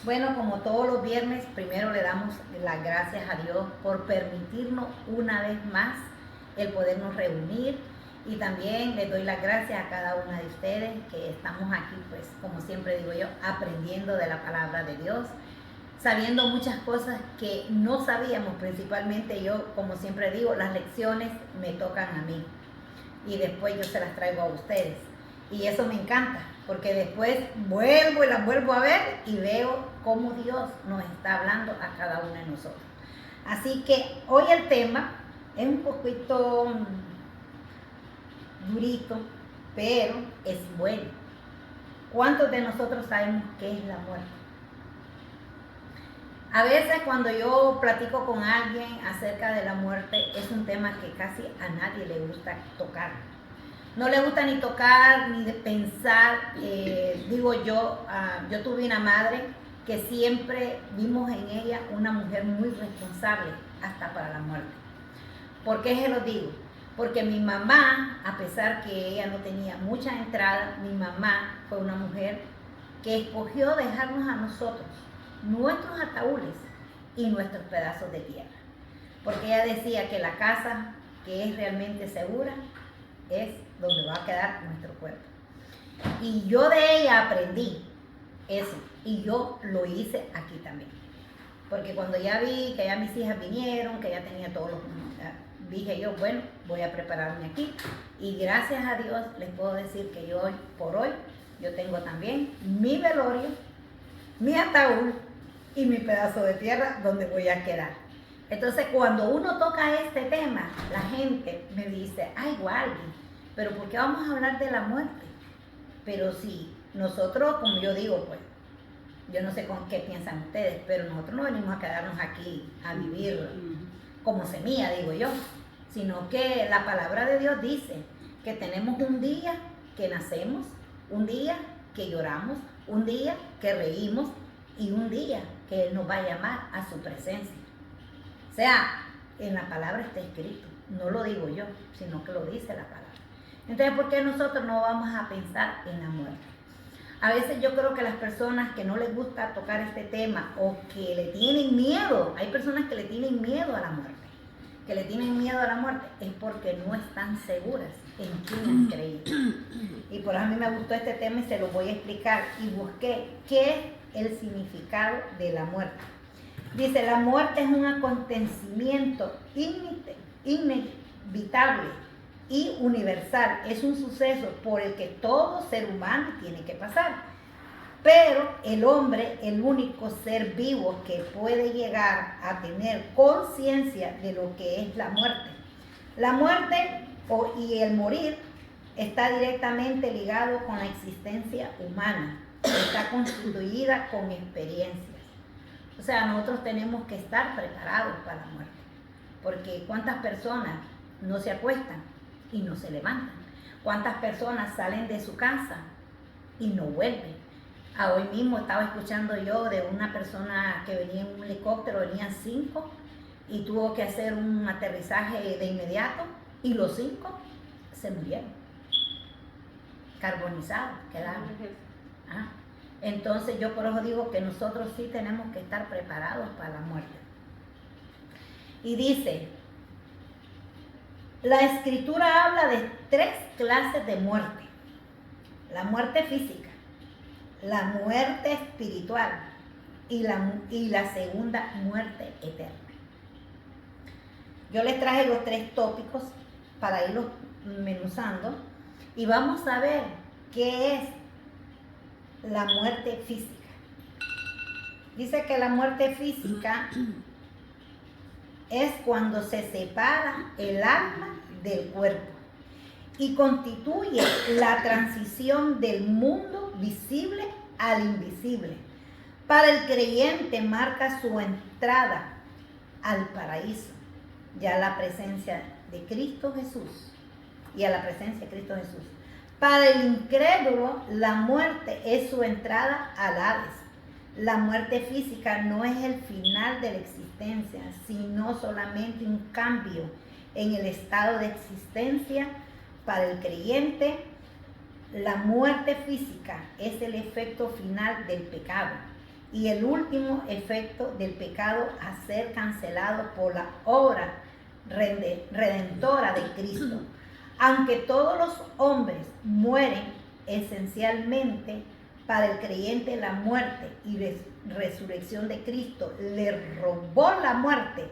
Bueno, como todos los viernes, primero le damos las gracias a Dios por permitirnos una vez más el podernos reunir, y también les doy las gracias a cada una de ustedes que estamos aquí, pues como siempre digo yo, aprendiendo de la palabra de Dios, sabiendo muchas cosas que no sabíamos. Principalmente yo, como siempre digo, las lecciones me tocan a mí y después yo se las traigo a ustedes. Y eso me encanta, porque después vuelvo y las vuelvo a ver y veo cómo Dios nos está hablando a cada uno de nosotros. Así que hoy el tema es un poquito durito, pero es bueno. ¿Cuántos de nosotros sabemos qué es la muerte? A veces cuando yo platico con alguien acerca de la muerte, es un tema que casi a nadie le gusta tocar. No le gusta ni tocar, ni de pensar. Digo yo, yo tuve una madre que siempre vimos en ella una mujer muy responsable, hasta para la muerte. ¿Por qué se lo digo? Porque mi mamá, a pesar que ella no tenía mucha entrada, mi mamá fue una mujer que escogió dejarnos a nosotros nuestros ataúdes y nuestros pedazos de tierra. Porque ella decía que la casa que es realmente segura es donde va a quedar nuestro cuerpo. Y yo de ella aprendí eso, y yo lo hice aquí también. Porque cuando ya vi que ya mis hijas vinieron, que ya tenía todos los... dije yo, bueno, voy a prepararme aquí. Y gracias a Dios les puedo decir que yo hoy por hoy, yo tengo también mi velorio, mi ataúd y mi pedazo de tierra donde voy a quedar. Entonces cuando uno toca este tema, la gente me dice, ay, Waldy, pero ¿por qué vamos a hablar de la muerte? Pero si nosotros, como yo digo, pues, yo no sé con qué piensan ustedes, pero nosotros no venimos a quedarnos aquí a vivir como semilla, digo yo, sino que la palabra de Dios dice que tenemos un día que nacemos, un día que lloramos, un día que reímos y un día que Él nos va a llamar a su presencia. O sea, en la palabra está escrito, no lo digo yo, sino que lo dice la palabra. Entonces, ¿por qué nosotros no vamos a pensar en la muerte? A veces yo creo que las personas que no les gusta tocar este tema o que le tienen miedo, hay personas que le tienen miedo a la muerte, que le tienen miedo a la muerte, es porque no están seguras en quién han creído. Y por eso a mí me gustó este tema y se lo voy a explicar, y busqué qué es el significado de la muerte. Dice, la muerte es un acontecimiento inevitable y universal. Es un suceso por el que todo ser humano tiene que pasar. Pero el hombre, el único ser vivo que puede llegar a tener conciencia de lo que es la muerte. La muerte y el morir está directamente ligado con la existencia humana. Está constituida con experiencias. O sea, nosotros tenemos que estar preparados para la muerte. Porque ¿cuántas personas no se acuestan y no se levantan? ¿Cuántas personas salen de su casa y no vuelven? Hoy mismo estaba escuchando yo de una persona que venía en un helicóptero, venían 5 y tuvo que hacer un aterrizaje de inmediato, y los 5 se murieron, carbonizados quedaron. Entonces yo por eso digo que nosotros sí tenemos que estar preparados para la muerte. Y dice, la escritura habla de 3 clases de muerte: la muerte física, la muerte espiritual y la segunda muerte eterna. Yo les traje los 3 tópicos para irlos menuzando, y vamos a ver qué es la muerte física. Dice que la muerte física es cuando se separa el alma del cuerpo y constituye la transición del mundo visible al invisible. Para el creyente marca su entrada al paraíso, ya a la presencia de Cristo Jesús, y a la presencia de Cristo Jesús. Para el incrédulo, la muerte es su entrada al Hades. La muerte física no es el final de la existencia, sino solamente un cambio en el estado de existencia. Para el creyente, la muerte física es el efecto final del pecado y el último efecto del pecado a ser cancelado por la obra redentora de Cristo. Aunque todos los hombres mueren, esencialmente para el creyente la muerte y resurrección de Cristo le robó la muerte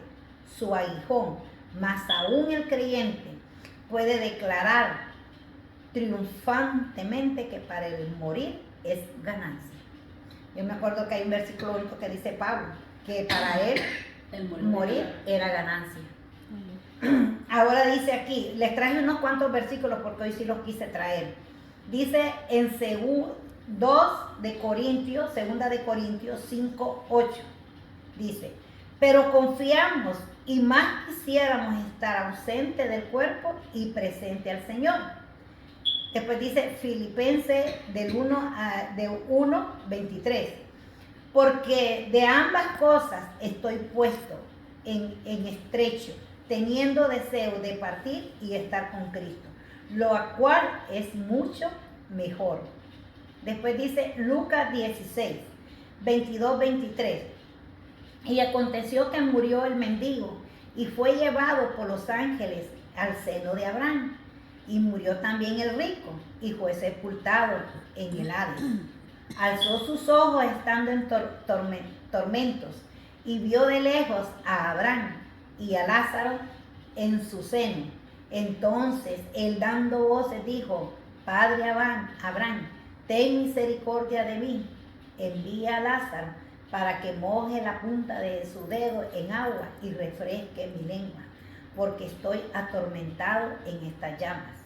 su aguijón, mas aún el creyente puede declarar triunfantemente que para el morir es ganancia. Yo me acuerdo que hay un versículo bonito que dice Pablo, que para él el morir era ganancia. Ahora dice aquí, les traje unos cuantos versículos porque hoy sí los quise traer. Dice en 2 de Corintios 5, 8, dice, pero confiamos y más quisiéramos estar ausente del cuerpo y presente al Señor. Después dice Filipenses del 1:23, porque de ambas cosas estoy puesto en estrecho, teniendo deseo de partir y estar con Cristo, lo cual es mucho mejor. Después dice Lucas 16, 22-23, y aconteció que murió el mendigo y fue llevado por los ángeles al seno de Abraham. Y murió también el rico y fue sepultado en el Hades. Alzó sus ojos estando en tormentos y vio de lejos a Abraham y a Lázaro en su seno. Entonces él dando voces dijo, Padre Abraham, ten misericordia de mí, envía a Lázaro para que moje la punta de su dedo en agua y refresque mi lengua, porque estoy atormentado en estas llamas.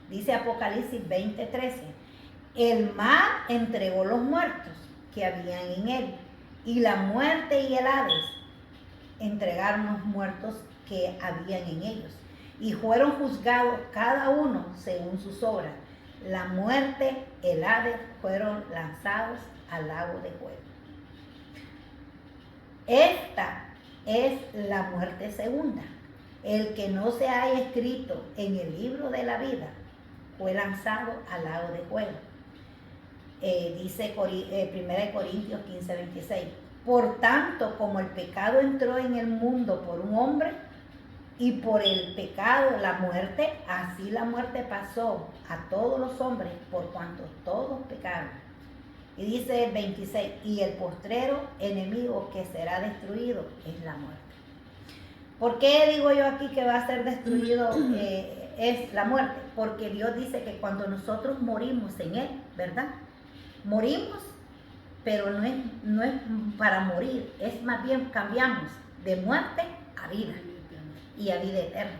Dice Apocalipsis 20:13, el mar entregó los muertos que habían en él, y la muerte y el Hades entregaron los muertos que habían en ellos, y fueron juzgados cada uno según sus obras. La muerte, el Hades fueron lanzados al lago de fuego. Esta es la muerte segunda. El que no se haya escrito en el libro de la vida fue lanzado al lago de fuego. Dice 1 Corintios 15:26. Por tanto, como el pecado entró en el mundo por un hombre, y por el pecado la muerte, así la muerte pasó a todos los hombres, por cuanto todos pecaron. Y dice el 26, y el postrero enemigo que será destruido es la muerte. ¿Por qué digo yo aquí que va a ser destruido es la muerte? Porque Dios dice que cuando nosotros morimos en Él, ¿verdad? Morimos, pero no es para morir, es más bien cambiamos de muerte a vida y a vida eterna.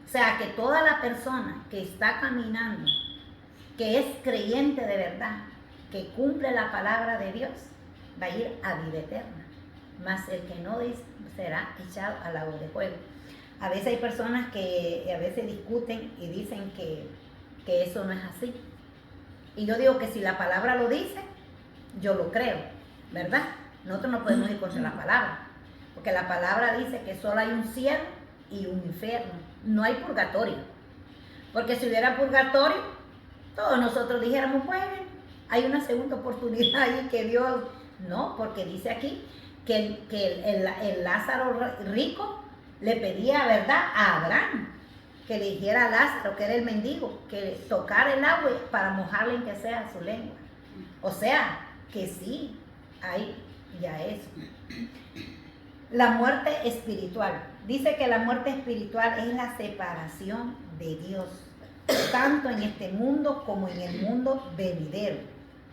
O sea que toda la persona que está caminando, que es creyente de verdad, que cumple la palabra de Dios, va a ir a vida eterna. Mas el que no será echado al lago de fuego. A veces hay personas que a veces discuten y dicen que eso no es así. Y yo digo que si la palabra lo dice, yo lo creo, ¿verdad? Nosotros no podemos ir contra la palabra, porque la palabra dice que solo hay un cielo y un infierno, no hay purgatorio. Porque si hubiera purgatorio, todos nosotros dijéramos, bueno, hay una segunda oportunidad ahí que Dios... No, porque dice aquí que el Lázaro rico le pedía, ¿verdad?, a Abraham, que le dijera a Lázaro, que era el mendigo, que tocara el agua para mojarle en que sea su lengua. O sea, que sí, hay ya eso. La muerte espiritual. Dice que la muerte espiritual es la separación de Dios, tanto en este mundo como en el mundo venidero.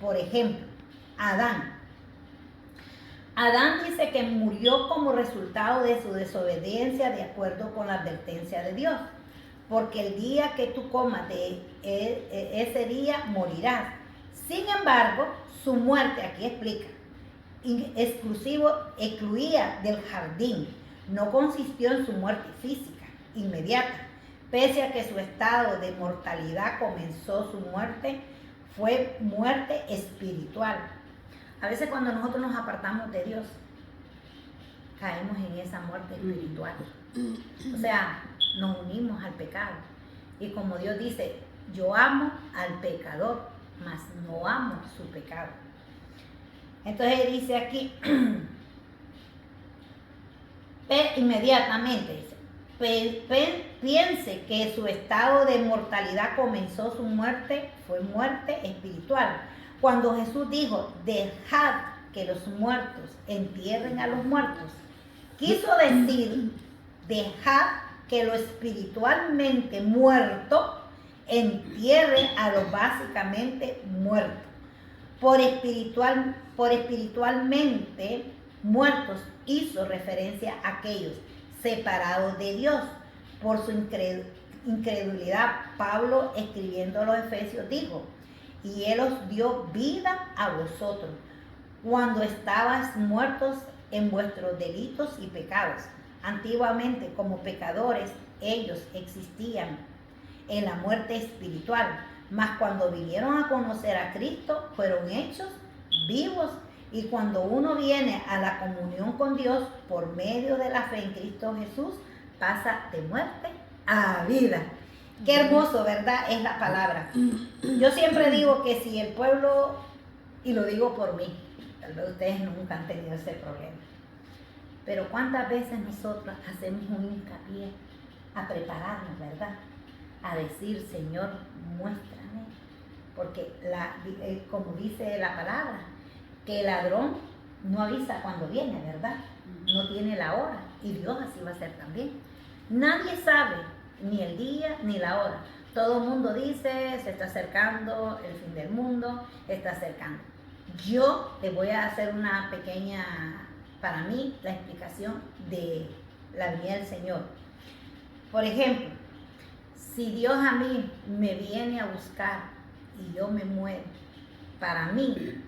Por ejemplo, Adán dice que murió como resultado de su desobediencia de acuerdo con la advertencia de Dios. Porque el día que tú comas de ese día morirás. Sin embargo, su muerte, aquí explica, excluía del jardín, no consistió en su muerte física, inmediata. Pese a que su estado de mortalidad comenzó, su muerte fue muerte espiritual. A veces cuando nosotros nos apartamos de Dios, caemos en esa muerte espiritual. O sea, nos unimos al pecado. Y como Dios dice, yo amo al pecador, mas no amo su pecado. Entonces dice aquí, inmediatamente dice, piense que su estado de mortalidad comenzó su muerte, fue muerte espiritual. Cuando Jesús dijo, dejad que los muertos entierren a los muertos, quiso decir, dejad que lo espiritualmente muerto entierre a los básicamente muertos. Por espiritualmente muertos hizo referencia a aquellos separados de Dios. Por su incredulidad, Pablo, escribiendo a los Efesios, dijo, y Él os dio vida a vosotros, cuando estabais muertos en vuestros delitos y pecados. Antiguamente, como pecadores, ellos existían en la muerte espiritual, mas cuando vinieron a conocer a Cristo, fueron hechos vivos. Y cuando uno viene a la comunión con Dios por medio de la fe en Cristo Jesús, pasa de muerte a vida. Qué hermoso, ¿verdad? Es la palabra. Yo siempre digo que si el pueblo, y lo digo por mí, tal vez ustedes nunca han tenido ese problema, pero cuántas veces nosotros hacemos un hincapié a prepararnos, ¿verdad? A decir, Señor, muéstrame. Porque como dice la palabra, que el ladrón no avisa cuando viene, ¿verdad? No tiene la hora, y Dios así va a ser también. Nadie sabe ni el día ni la hora. Todo el mundo dice, se está acercando el fin del mundo, está acercando. Yo les voy a hacer una pequeña, para mí, la explicación de la venida del Señor. Por ejemplo, si Dios a mí me viene a buscar y yo me muero, para mí,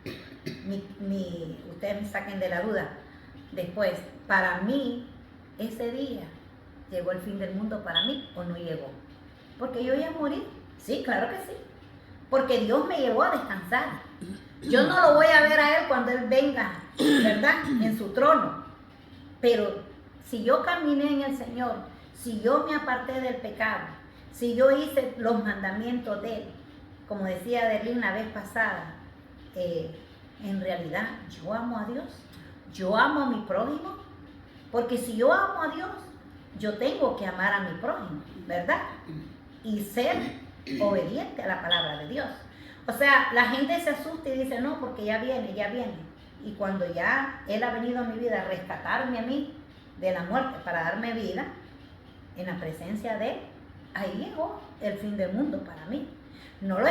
ustedes me saquen de la duda después, para mí, ese día, ¿llegó el fin del mundo para mí o no llegó? Porque yo voy a morir, sí, claro que sí, porque Dios me llevó a descansar. Yo no lo voy a ver a Él cuando Él venga, ¿verdad? En su trono. Pero si yo caminé en el Señor, si yo me aparté del pecado, si yo hice los mandamientos de Él, como decía Derlín la vez pasada, en realidad yo amo a Dios, yo amo a mi prójimo, porque si yo amo a Dios, yo tengo que amar a mi prójimo, ¿verdad? Y ser obediente a la palabra de Dios. O sea, la gente se asusta y dice, no, porque ya viene, ya viene. Y cuando ya Él ha venido a mi vida a rescatarme a mí de la muerte para darme vida, en la presencia de Él, ahí llegó el fin del mundo para mí. No lo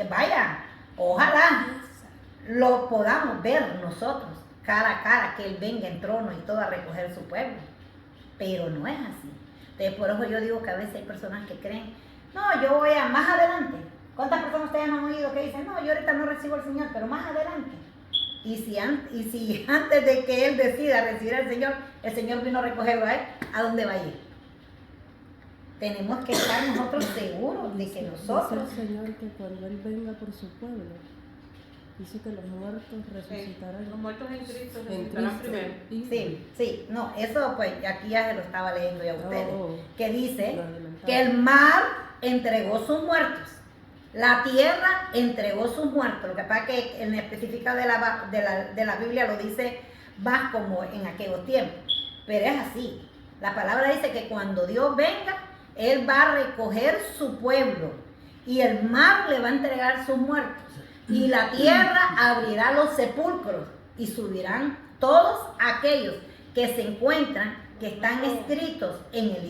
vaya, ojalá lo podamos ver nosotros, cara a cara, que Él venga en trono y todo a recoger su pueblo. Pero no es así. Entonces, por eso yo digo que a veces hay personas que creen, no, yo voy a más adelante. ¿Cuántas personas ustedes han oído que dicen, no, yo ahorita no recibo al Señor, pero más adelante? Y si antes de que Él decida recibir al Señor, el Señor vino a recogerlo a Él, ¿a dónde va a ir? Tenemos que estar nosotros seguros de que nosotros... Dice el Señor que cuando Él venga por su pueblo, dice que los muertos resucitarán. Los muertos en Cristo resucitarán primero. Sí, no, eso pues aquí ya se lo estaba leyendo ya a ustedes, que dice lo que el mar entregó sus muertos, la tierra entregó sus muertos. Lo que pasa es que en específica de la Biblia lo dice más como en aquellos tiempos, pero es así. La palabra dice que cuando Dios venga, Él va a recoger su pueblo y el mar le va a entregar sus muertos y la tierra abrirá los sepulcros y subirán todos aquellos que se encuentran, que están escritos en el libro.